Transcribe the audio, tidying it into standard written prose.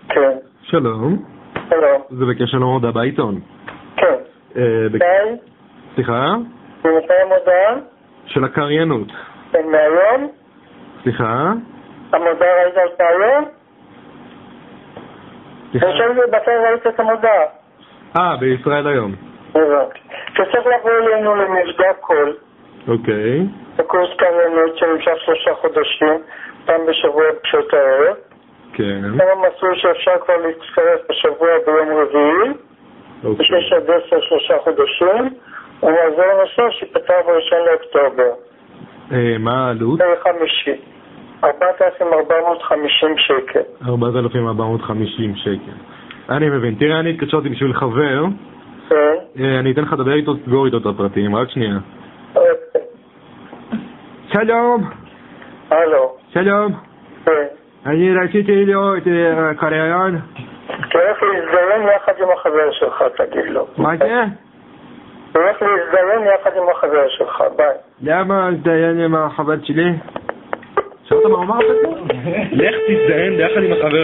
כן. שלום. שלום. זה בקשר למודעה בעיתון. כן. מתי? סליחה? ממתי המודעה? של הקריינות. כן, מהיום? סליחה? המודעה ראית אותה היום? סליחה? אני חושב שבתי ראית את המודעה. בישראל היום. הבנתי. שצריך לבוא אלינו למבדק קול. אוקיי. בקורס קריינות שנמשך 3 חודשים, פעם בשבוע בשעות הערב. כן. זה המסלול שאפשר כבר להצטרף בשבוע ביום רביעי. אוקיי. 6 עד 10 3 חודשים. ומעזור נושא שיפתח ב1 לאוקטובר. מה העלות? 50. 4,450 שקל. 4,450 שקל. אני מבין. תראה, אני התקשרתי בשביל חבר. כן. אני אתן לך לדבר איתו, תסגור איתו את הפרטים. רק שנייה. אוקיי. שלום. הלו. שלום. כן. אני רציתי לראות קריין. תלך להזדרן יחד עם החבר שלך, תגיד לו. מה זה? תלך להזדרן יחד עם החבר שלך, ביי. למה להזדיין עם החבר שלי? שמעת מה אמרת? לך תזדיין ביחד עם החבר.